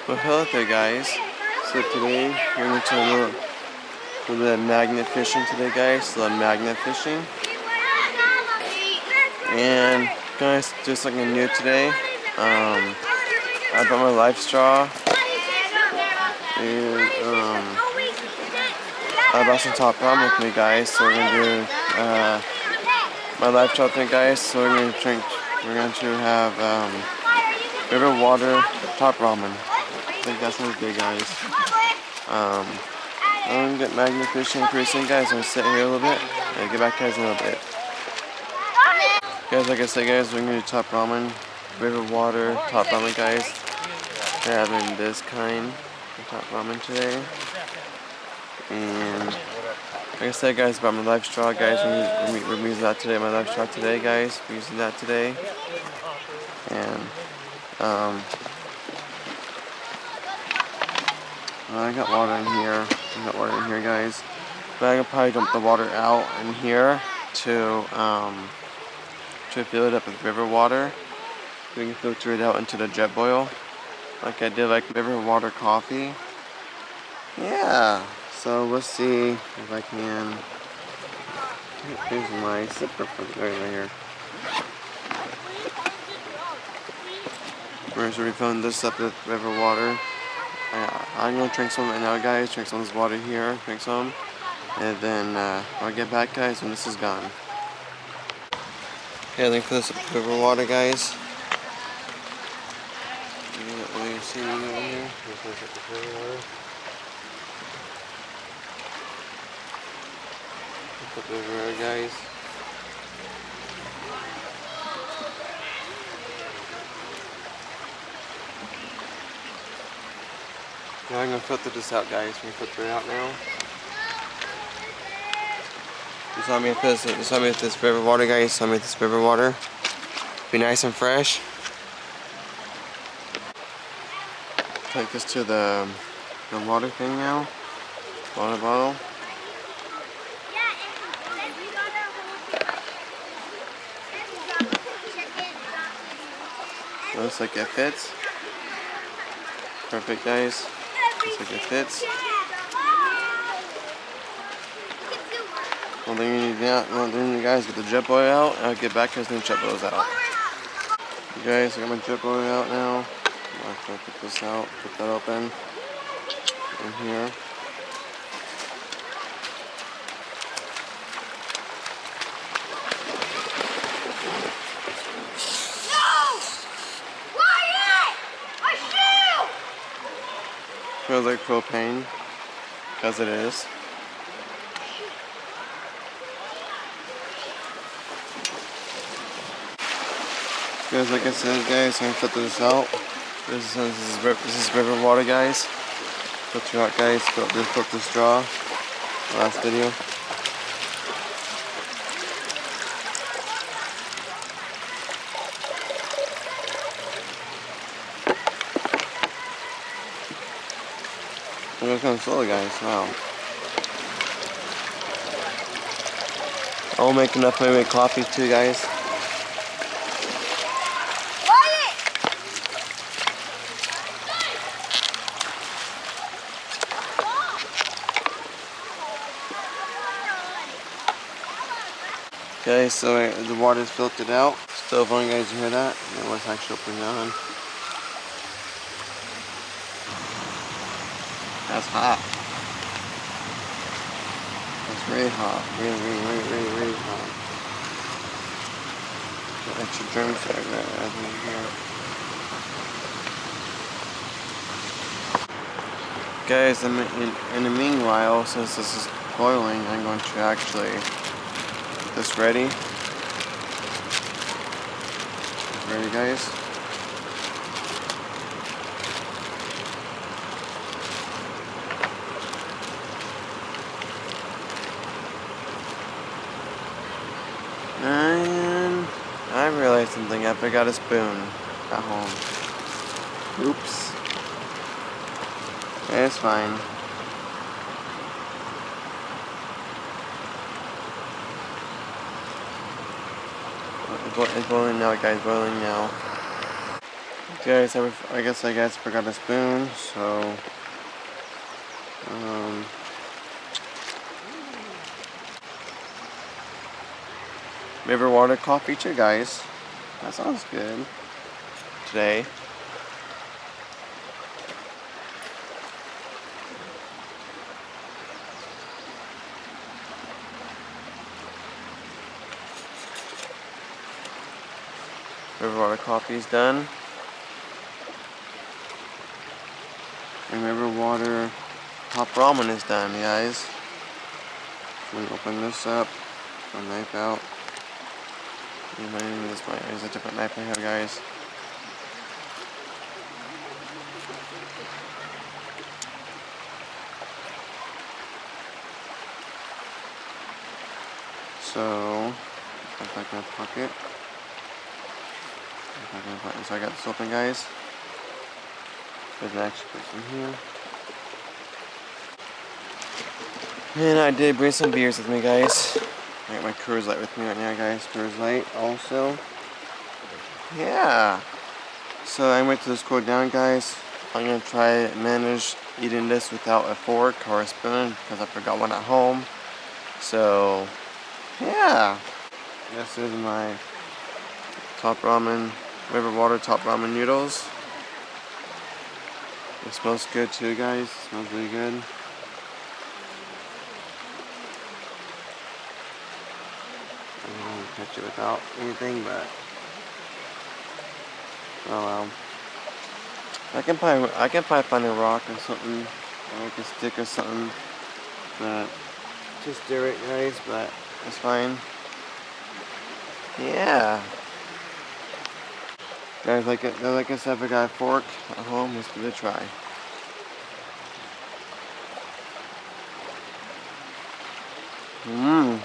Well, hello there, guys. So today we're going to do a little bit of magnet fishing today, guys. A little magnet fishing, and guys, do something new today. I brought my life straw, and I brought some top ramen with me, guys. So we're gonna do my life straw thing, guys. So we're gonna drink. We're going to have river water top ramen. I think that sounds good, guys. I'm gonna get magnet fishing pretty soon, guys. I'm gonna sit here a little bit and get back to you guys in a little bit. Guys, like I said, guys, we're gonna do top ramen, river water top ramen, guys. We're having this kind of top ramen today. And like I said, guys, about my life straw, guys, we're using that today. My life straw today, guys. We're using that today. And I got water in here. Guys. But I can probably dump the water out in here to fill it up with river water. We can filter it out into the jet boil, like I did like river water coffee. Yeah. So we'll see if I can. Here's my sipper right here. We're just refilling this up with river water. I'm gonna drink some right now, guys. Drink some of this water here. Drink some, and then I'll get back, guys, when this is gone. Okay, I think for this river water, guys. You see me over here? Put the river, guys. Now I'm gonna filter this out, guys. We're gonna filter it out now. You saw me with this river water, guys. You saw me with this river water. Be nice and fresh. Take this to the water thing now. Water bottle. Looks like it fits. Perfect, guys. Looks like it fits. Well, then you guys get the jet boil out, and I'll get back because the jet boil's out. You guys, I got my jet boil out now. I'm gonna put this out, put that open in here. Smells like propane, because it is. Guys, like I said, guys, I'm gonna filter this out. This is river water, guys. Filter out, guys. Filter straw. Last video. It goes kind of slowly, guys. Wow. I'll make enough to make coffee too, guys. Okay, so the water's filtered out. Stove on, guys. You hear that? It was actually opening on. That's hot. That's really hot. Really hot. Got extra germs right here. Guys, in the meanwhile, since this is boiling, I'm going to actually get this ready. Ready, guys? And I realized something. I forgot a spoon at home. Oops. It's fine. It's boiling now, guys. Boiling now. Guys, I guess I forgot a spoon, so river water coffee too, guys. That sounds good. Today. River water coffee is done. And river water hot ramen is done, guys. Let me open this up. Put my knife out. This one is a different knife I have, guys. So, put back in my pocket. So I got this open, guys. There's an extra person here. And I did bring some beers with me, guys. I got my Coors Light with me right now, guys. Coors Light also. Yeah. So I went to the school down, guys. I'm gonna try to manage eating this without a fork or a spoon because I forgot one at home. So, yeah. This is my top ramen, river water top ramen noodles. It smells good too, guys. It smells really good. I'm gonna catch it without anything, but oh well. I can probably find a rock or something, or like a stick or something, but just do it, guys. But it's fine. Yeah. Guys, like I said, if I got a fork at home, let's give it a try. Mmm.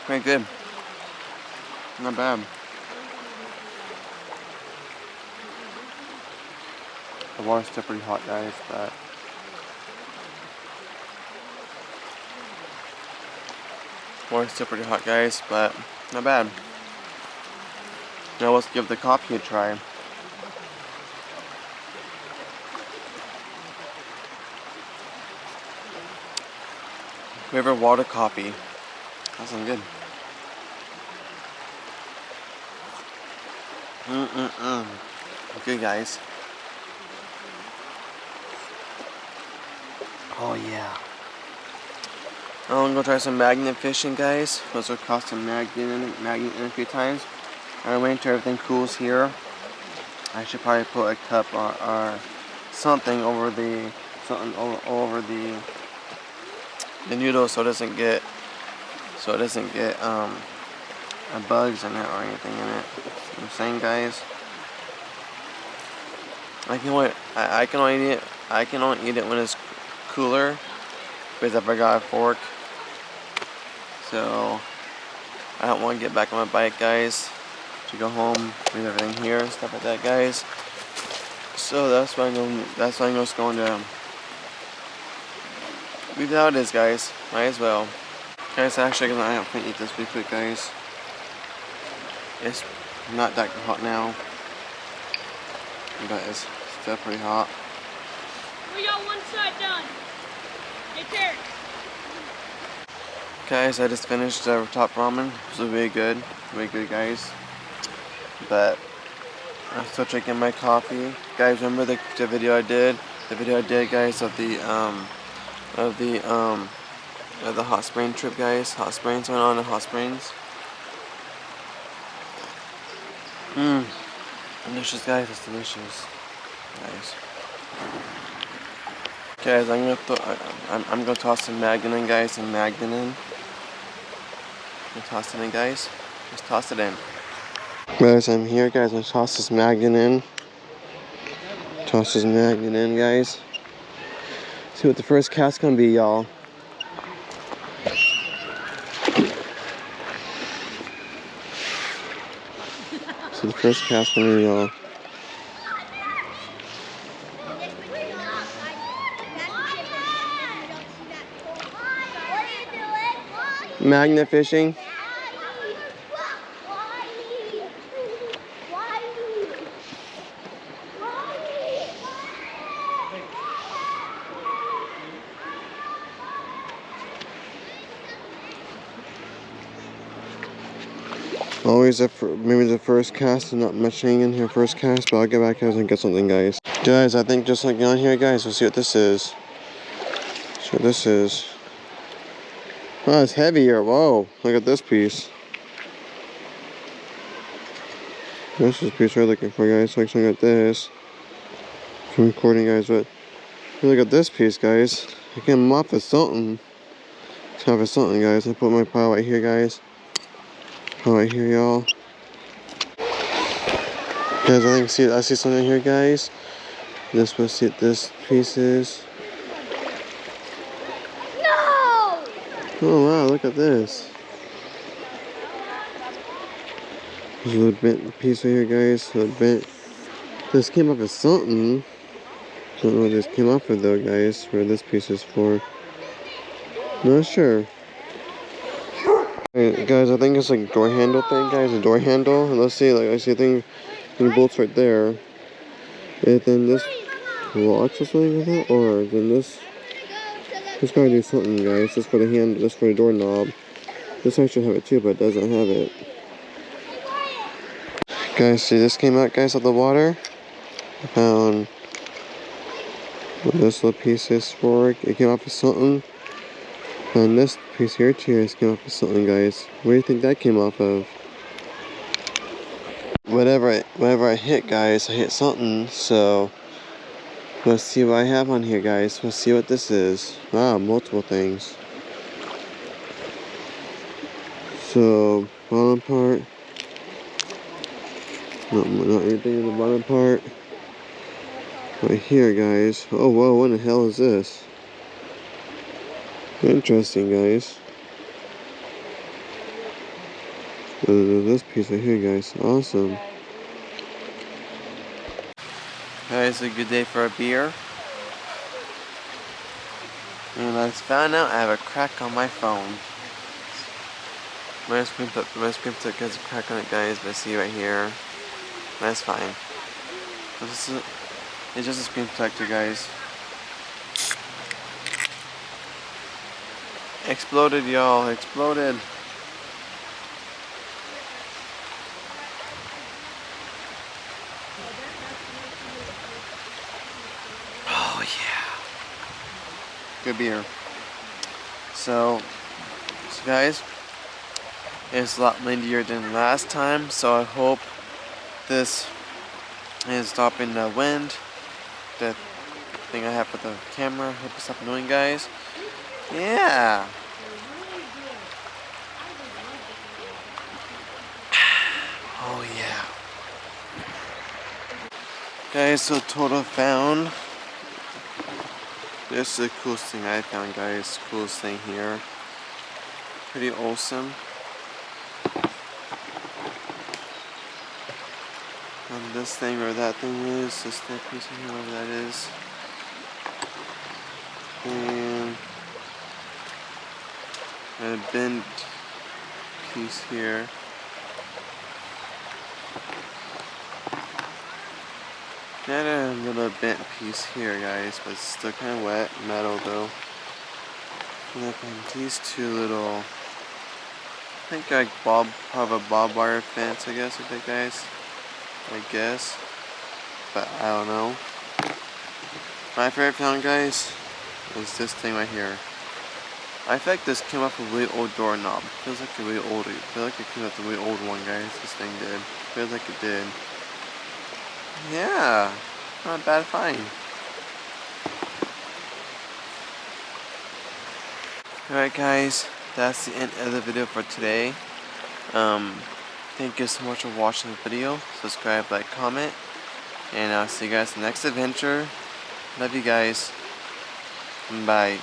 Pretty good. Not bad. The water's still pretty hot, guys, but not bad. Now let's give the coffee a try. River water coffee. That sounds good. Good, guys. Oh yeah. I'm gonna try some magnet fishing, guys. Those will cost some magnet in a few times. I'm waiting till everything cools here. I should probably put a cup or something over the noodle so it doesn't get bugs in it or anything in it. You know what I'm saying, guys? I can only eat it when it's cooler because I forgot a fork. So I don't want to get back on my bike, guys, to go home, leave everything here, stuff like that, guys. So that's why I'm just going to leave it how it is, guys. Might as well. Guys, actually, I have to eat this pretty quick, guys. It's not that hot now, but it's still pretty hot. We got one side done. Take care. Guys, I just finished the top ramen. It was really good, guys. But I'm still drinking my coffee. Guys, remember the video I did? The video I did, guys, of the hot spring trip, guys. Hot springs went on in hot springs. Delicious, guys. It's delicious, guys. Guys, I'm gonna toss some magnet in, guys. Some magnet in. Toss it in, guys. Just toss it in. Guys, I'm here, guys. I'm gonna toss this magnet in. Toss this magnet in, guys. See what the first cast's gonna be, y'all. So the first cast gonna be, y'all. Magnet fishing. Always maybe the first cast and not mentioning in here first cast, but I'll get back guys and get something guys. Guys, I think just looking on here guys, let's see what this is. See what this is. Oh, it's heavier. Whoa, look at this piece. This is the piece we're looking for guys. Look at this. I'm recording guys, but look at this piece guys. I came off of something. It's off of something guys. I put my pile right here guys. Pile right here y'all. Guys, I see something here guys. This was see what this piece is. No! Oh wow, look at this. There's a little bent piece right here guys. A little bent. This came off of something. Don't know what this came off of though guys. Where this piece is for. Not sure. Hey, guys, I think it's like a door handle thing guys. A door handle. And let's see, like I see a thing. Bolts right there. And then this locks or something like that. Or then this gotta do something guys. This for the handle, this for the doorknob. This I should have it too, but it doesn't have it. Guys, see this came out guys of the water. I found what this little piece is for. It came off of something. And this piece here too came off of something guys. What do you think that came off of? Whenever I hit guys, I hit something, so let's see what I have on here guys. Let's see what this is. Wow, multiple things. So bottom part. Not everything in the bottom part. Right here guys. Oh whoa, what the hell is this? Interesting guys. This piece right here guys. Awesome. Guys, a good day for a beer. And I found out I have a crack on my phone. My screen protector has a crack on it guys, but see right here. That's fine. It's just a screen protector guys. Exploded y'all, exploded. Oh yeah. Good beer. So guys, it's a lot windier than last time, so I hope this is stopping the wind. The thing I have with the camera, hope it's stop annoying guys. Yeah. Oh yeah. Guys, so total found. This is the coolest thing I found guys. Coolest thing here. Pretty awesome. And this thing or that thing is, this thing piece of here, whatever that is. And a bent piece here. Got a little bent piece here guys, but it's still kind of wet, metal though. And I found these two little, I think like probably a barbed wire fence I guess with that guys. I guess. But I don't know. My favorite found guys is this thing right here. I feel like this came off a really old doorknob. Feels like a really old, I feel like it came off a really old one guys. This thing did. Feels like it did. Yeah, not a bad find. Alright guys, that's the end of the video for today. Thank you so much for watching the video. Subscribe, like, comment, and I'll see you guys in the next adventure. Love you guys. Bye.